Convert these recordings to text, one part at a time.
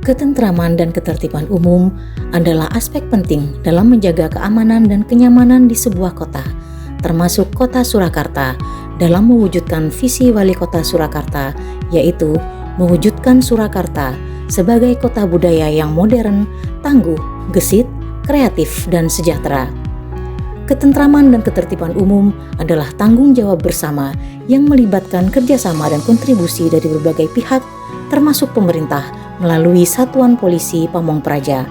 Ketentraman dan ketertiban umum adalah aspek penting dalam menjaga keamanan dan kenyamanan di sebuah kota, termasuk Kota Surakarta, dalam mewujudkan visi Wali Kota Surakarta, yaitu mewujudkan Surakarta sebagai kota budaya yang modern, tangguh, gesit, kreatif, dan sejahtera. Ketentraman dan ketertiban umum adalah tanggung jawab bersama yang melibatkan kerjasama dan kontribusi dari berbagai pihak, termasuk pemerintah, melalui Satuan Polisi Pamong Praja.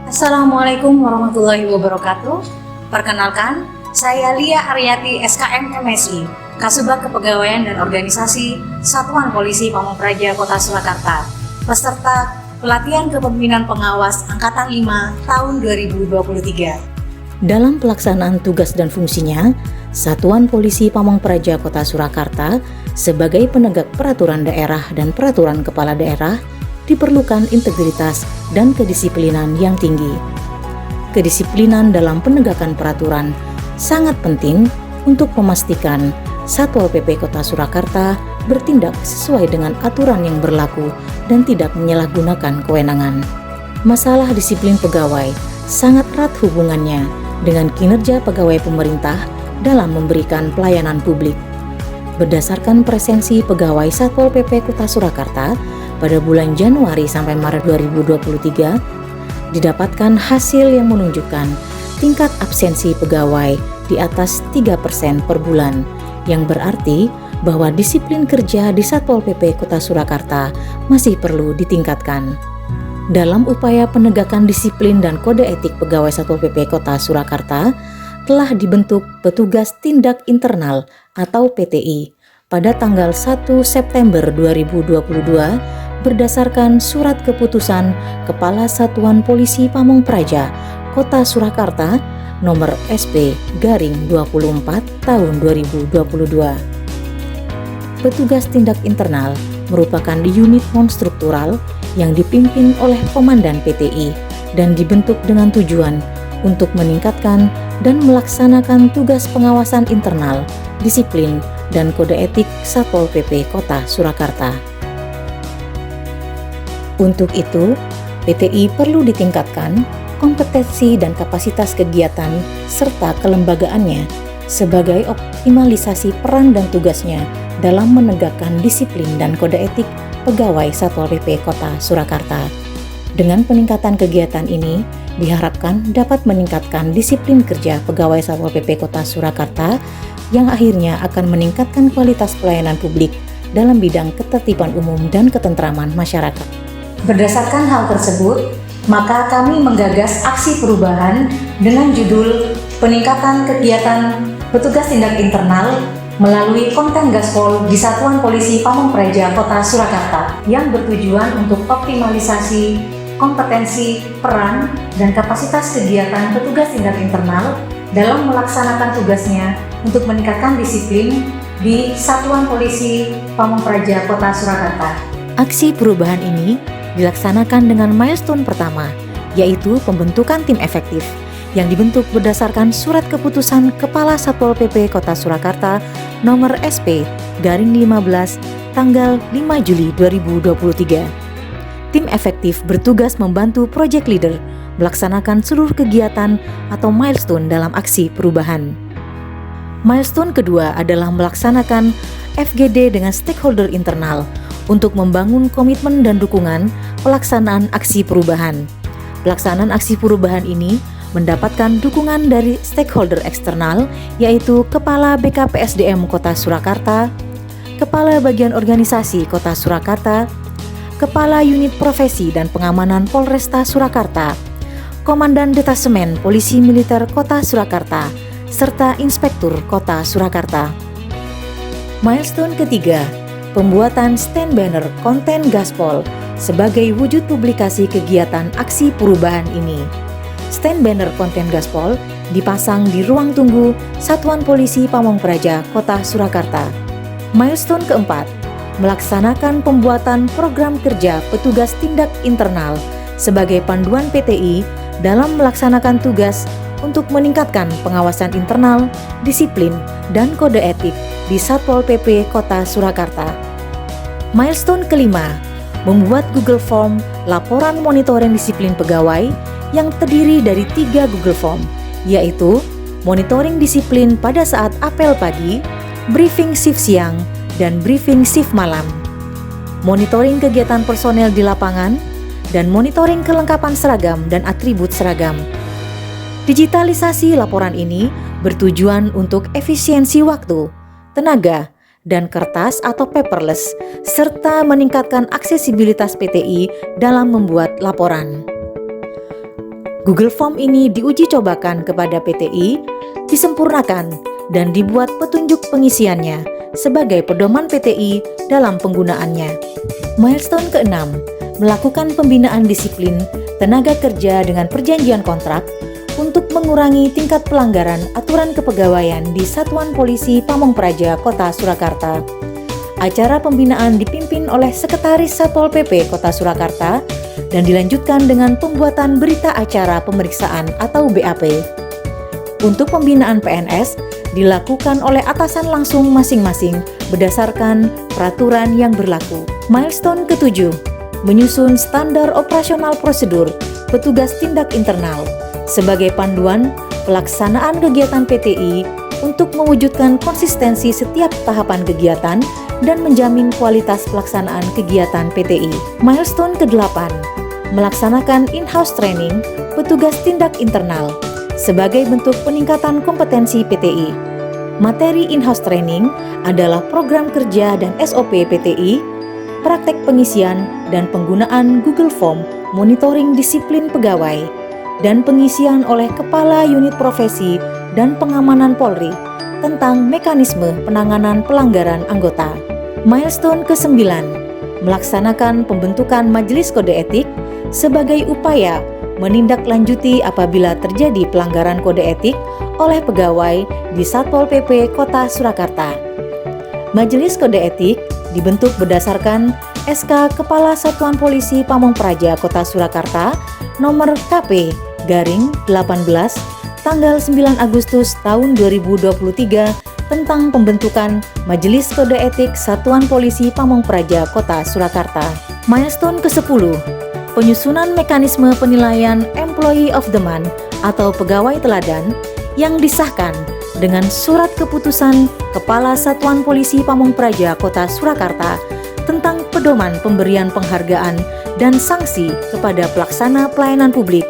Assalamualaikum warahmatullahi wabarakatuh. Perkenalkan, saya Lia Aryati SKM MSI, Kasubag Kepegawaian dan Organisasi Satuan Polisi Pamong Praja Kota Surakarta, peserta pelatihan kepemimpinan pengawas Angkatan 5 tahun 2023. Dalam pelaksanaan tugas dan fungsinya, Satuan Polisi Pamong Praja Kota Surakarta sebagai penegak peraturan daerah dan peraturan kepala daerah diperlukan integritas dan kedisiplinan yang tinggi. Kedisiplinan dalam penegakan peraturan sangat penting untuk memastikan Satpol PP Kota Surakarta bertindak sesuai dengan aturan yang berlaku dan tidak menyalahgunakan kewenangan. Masalah disiplin pegawai sangat erat hubungannya dengan kinerja pegawai pemerintah dalam memberikan pelayanan publik. Berdasarkan presensi pegawai Satpol PP Kota Surakarta pada bulan Januari sampai Maret 2023, didapatkan hasil yang menunjukkan tingkat absensi pegawai di atas 3% per bulan, yang berarti bahwa disiplin kerja di Satpol PP Kota Surakarta masih perlu ditingkatkan. Dalam upaya penegakan disiplin dan kode etik pegawai Satpol PP Kota Surakarta, telah dibentuk Petugas Tindak Internal atau PTI pada tanggal 1 September 2022 berdasarkan Surat Keputusan Kepala Satuan Polisi Pamong Praja Kota Surakarta nomor SP-24 tahun 2022. Petugas Tindak Internal merupakan unit non-struktural yang dipimpin oleh Komandan PTI dan dibentuk dengan tujuan untuk meningkatkan dan melaksanakan tugas pengawasan internal, disiplin, dan kode etik Satpol PP Kota Surakarta. Untuk itu, PTI perlu ditingkatkan kompetensi dan kapasitas kegiatan serta kelembagaannya sebagai optimalisasi peran dan tugasnya dalam menegakkan disiplin dan kode etik pegawai Satpol PP Kota Surakarta. Dengan peningkatan kegiatan ini, diharapkan dapat meningkatkan disiplin kerja pegawai Satpol PP Kota Surakarta yang akhirnya akan meningkatkan kualitas pelayanan publik dalam bidang ketertiban umum dan ketentraman masyarakat. Berdasarkan hal tersebut, maka kami menggagas aksi perubahan dengan judul Peningkatan Kegiatan Petugas Tindak Internal melalui konten gaspol di Satuan Polisi Pamong Praja Kota Surakarta yang bertujuan untuk optimalisasi kompetensi, peran, dan kapasitas kegiatan petugas tindak internal dalam melaksanakan tugasnya untuk meningkatkan disiplin di Satuan Polisi Pamong Praja Kota Surakarta. Aksi perubahan ini dilaksanakan dengan milestone pertama, yaitu pembentukan tim efektif yang dibentuk berdasarkan Surat Keputusan Kepala Satpol PP Kota Surakarta nomor SP-15 tanggal 5 Juli 2023. Tim efektif bertugas membantu project leader melaksanakan seluruh kegiatan atau milestone dalam aksi perubahan. Milestone kedua adalah melaksanakan FGD dengan stakeholder internal untuk membangun komitmen dan dukungan pelaksanaan aksi perubahan. Pelaksanaan aksi perubahan ini mendapatkan dukungan dari stakeholder eksternal, yaitu Kepala BKPSDM Kota Surakarta, Kepala Bagian Organisasi Kota Surakarta, Kepala Unit Profesi dan Pengamanan Polresta Surakarta, Komandan Detasemen Polisi Militer Kota Surakarta, serta Inspektur Kota Surakarta. Milestone ketiga, pembuatan stand banner konten gaspol sebagai wujud publikasi kegiatan aksi perubahan ini. Stand banner konten gaspol dipasang di ruang tunggu Satuan Polisi Pamong Praja Kota Surakarta. Milestone keempat, melaksanakan pembuatan program kerja petugas tindak internal sebagai panduan PTI dalam melaksanakan tugas untuk meningkatkan pengawasan internal, disiplin, dan kode etik di Satpol PP Kota Surakarta. Milestone kelima, membuat Google Form laporan monitoring disiplin pegawai yang terdiri dari 3 Google Form, yaitu monitoring disiplin pada saat apel pagi, briefing shift siang, dan briefing shift malam, monitoring kegiatan personel di lapangan, dan monitoring kelengkapan seragam dan atribut seragam. Digitalisasi laporan ini bertujuan untuk efisiensi waktu, tenaga, dan kertas atau paperless, serta meningkatkan aksesibilitas PTI dalam membuat laporan. Google Form ini diuji cobakan kepada PTI, disempurnakan, dan dibuat petunjuk pengisiannya sebagai pedoman PTI dalam penggunaannya. Milestone ke-6, melakukan pembinaan disiplin tenaga kerja dengan perjanjian kontrak untuk mengurangi tingkat pelanggaran aturan kepegawaian di Satuan Polisi Pamong Praja Kota Surakarta. Acara pembinaan dipimpin oleh Sekretaris Satpol PP Kota Surakarta dan dilanjutkan dengan pembuatan berita acara pemeriksaan atau BAP. Untuk pembinaan PNS dilakukan oleh atasan langsung masing-masing berdasarkan peraturan yang berlaku. Milestone ke-7, menyusun standar operasional prosedur petugas tindak internal sebagai panduan pelaksanaan kegiatan PTI untuk mewujudkan konsistensi setiap tahapan kegiatan dan menjamin kualitas pelaksanaan kegiatan PTI. Milestone ke-8, melaksanakan in-house training petugas tindak internal sebagai bentuk peningkatan kompetensi PTI. Materi in-house training adalah program kerja dan SOP PTI, praktek pengisian dan penggunaan Google Form monitoring disiplin pegawai, dan pengisian oleh Kepala Unit Profesi dan Pengamanan Polri tentang mekanisme penanganan pelanggaran anggota. Milestone ke-9, melaksanakan pembentukan Majelis Kode Etik sebagai upaya menindaklanjuti apabila terjadi pelanggaran kode etik oleh pegawai di Satpol PP Kota Surakarta. Majelis Kode Etik dibentuk berdasarkan SK Kepala Satuan Polisi Pamong Praja Kota Surakarta nomor KP/18 tanggal 9 Agustus tahun 2023 tentang pembentukan Majelis Kode Etik Satuan Polisi Pamong Praja Kota Surakarta. Milestone ke-10, penyusunan mekanisme penilaian Employee of the Month atau pegawai teladan yang disahkan dengan surat keputusan Kepala Satuan Polisi Pamong Praja Kota Surakarta tentang pedoman pemberian penghargaan dan sanksi kepada pelaksana pelayanan publik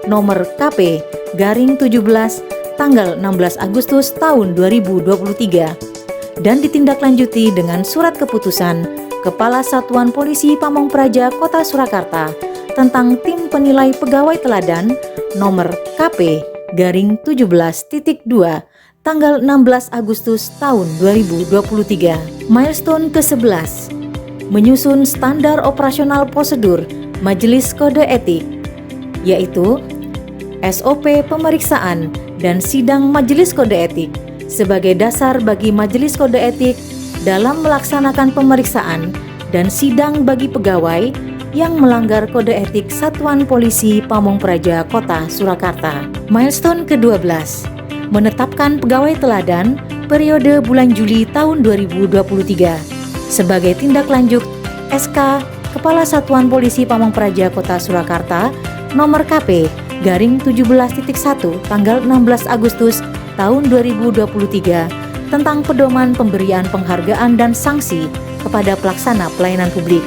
nomor KP/17 tanggal 16 Agustus tahun 2023 dan ditindaklanjuti dengan surat keputusan Kepala Satuan Polisi Pamong Praja Kota Surakarta tentang tim penilai pegawai teladan nomor KP/17.2 tanggal 16 Agustus tahun 2023. Milestone ke-11, menyusun standar operasional prosedur Majelis Kode Etik, yaitu SOP pemeriksaan dan sidang Majelis Kode Etik sebagai dasar bagi Majelis Kode Etik dalam melaksanakan pemeriksaan dan sidang bagi pegawai yang melanggar kode etik Satuan Polisi Pamong Praja Kota Surakarta. Milestone ke-12, menetapkan pegawai teladan periode bulan Juli tahun 2023 sebagai tindak lanjut SK Kepala Satuan Polisi Pamong Praja Kota Surakarta nomor KP/17.1 tanggal 16 Agustus tahun 2023 tentang pedoman pemberian penghargaan dan sanksi kepada pelaksana pelayanan publik.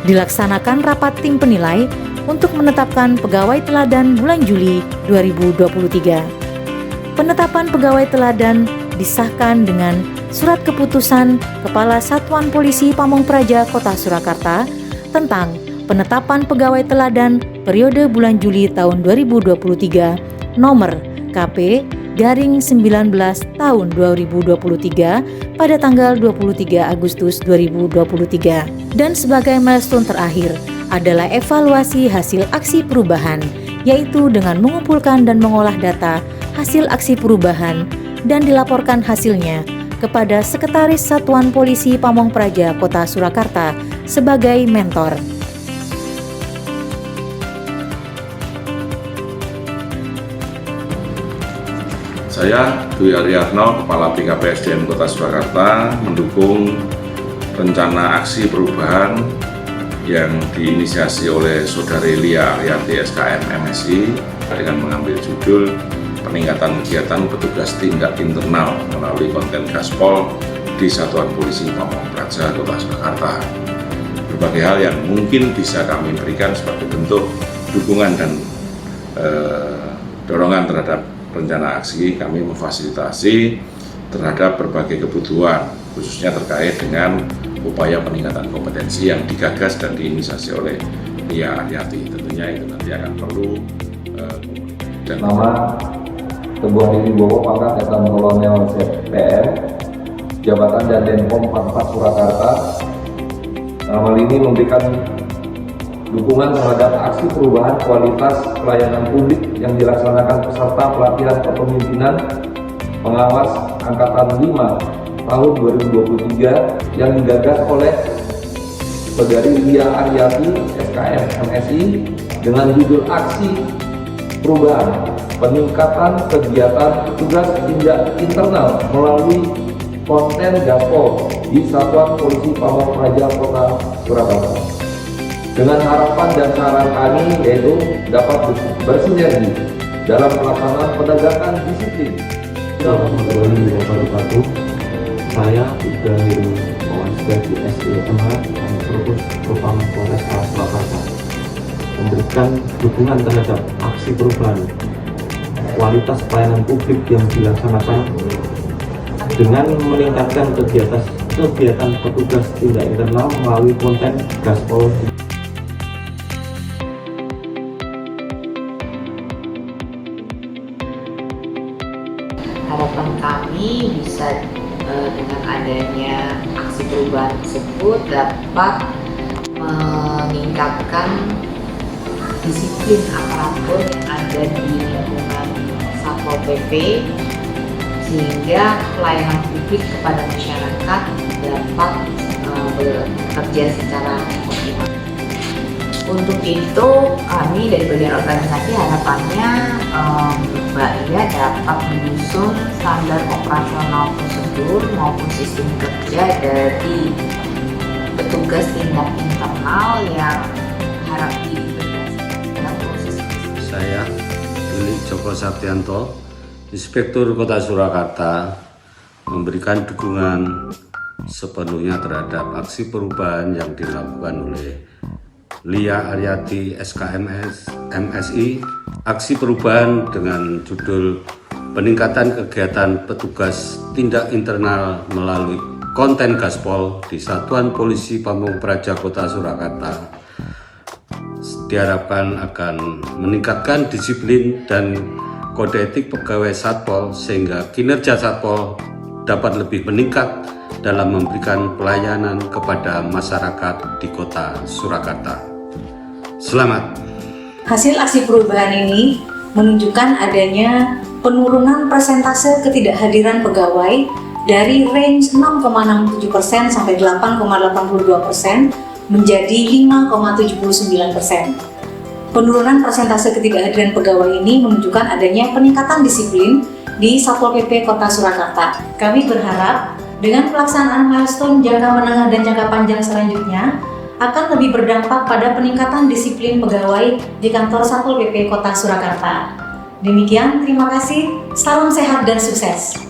Dilaksanakan rapat tim penilai untuk menetapkan pegawai teladan bulan Juli 2023. Penetapan pegawai teladan disahkan dengan surat keputusan Kepala Satuan Polisi Pamong Praja Kota Surakarta tentang penetapan pegawai teladan periode bulan Juli tahun 2023 nomor KP/19 tahun 2023 pada tanggal 23 Agustus 2023. Dan sebagai milestone terakhir adalah evaluasi hasil aksi perubahan, yaitu dengan mengumpulkan dan mengolah data hasil aksi perubahan dan dilaporkan hasilnya kepada Sekretaris Satuan Polisi Pamong Praja Kota Surakarta sebagai mentor. Saya Dwi Ariatno, Kepala BKPSDM Kota Surakarta, mendukung rencana aksi perubahan yang diinisiasi oleh Saudari Lia Aryati SKM MSI dengan mengambil judul peningkatan kegiatan petugas tindak internal melalui konten gaspol di Satuan Polisi Pamong Praja Kota Surakarta. Berbagai hal yang mungkin bisa kami berikan sebagai bentuk dukungan dan dorongan terhadap rencana aksi. Kami memfasilitasi terhadap berbagai kebutuhan, khususnya terkait dengan upaya peningkatan kompetensi yang digagas dan diinisiasi oleh Lia Aryati. Tentunya itu nanti akan perlu dan nama Teguh Hadi Wibowo, pangkat Letnan Kolonel CPM, Jabatan Dandenpom Pangkat Surakarta. Dalam hal ini memberikan dukungan terhadap aksi perubahan kualitas pelayanan publik yang dilaksanakan peserta pelatihan kepemimpinan pengawas Angkatan 5 tahun 2023 yang digagas oleh Saudari Lia Aryati SKM MSI dengan judul aksi perubahan peningkatan kegiatan petugas tindak internal melalui konten gaspol di Satuan Polisi Pamong Praja Kota Surakarta. Dengan harapan dan saran kami yaitu dapat bersinergi dalam pelaksanaan penegakan disiplin. Warahmatullahi wabarakatuh. Saya Ibrahim sebagai SDMH dan Provos Propam Polresta Surakarta memberikan dukungan terhadap aksi perubahan kualitas pelayanan publik yang dilaksanakan dengan meningkatkan kegiatan petugas tindak internal melalui konten gaspol. Harapan kami bisa dengan adanya aksi perubahan tersebut dapat meningkatkan disiplin aparatur yang ada di lingkungan Satpol PP sehingga pelayanan publik kepada masyarakat dapat bekerja secara optimal. Untuk itu kami dari bagian organisasi harapannya Mbak Lia dapat menyusun standar operasional prosedur maupun sistem kerja dari petugas tindak internal yang harap diintegrasikan dalam proses. Saya Lili Joko Sabtianto, Inspektur Kota Surakarta, memberikan dukungan sepenuhnya terhadap aksi perubahan yang dilakukan oleh Lia Aryati SKMS MSI. Aksi perubahan dengan judul peningkatan kegiatan petugas tindak internal melalui konten gaspol di Satuan Polisi Pamong Praja Kota Surakarta diharapkan akan meningkatkan disiplin dan kode etik pegawai Satpol sehingga kinerja Satpol dapat lebih meningkat dalam memberikan pelayanan kepada masyarakat di Kota Surakarta. Selamat. Hasil aksi perubahan ini menunjukkan adanya penurunan persentase ketidakhadiran pegawai dari range 6,67% sampai 8,82% menjadi 5,79%. Penurunan persentase ketidakhadiran pegawai ini menunjukkan adanya peningkatan disiplin di Satpol PP Kota Surakarta. Kami berharap dengan pelaksanaan milestone jangka menengah dan jangka panjang selanjutnya akan lebih berdampak pada peningkatan disiplin pegawai di kantor Satpol PP Kota Surakarta. Demikian, terima kasih, salam sehat dan sukses.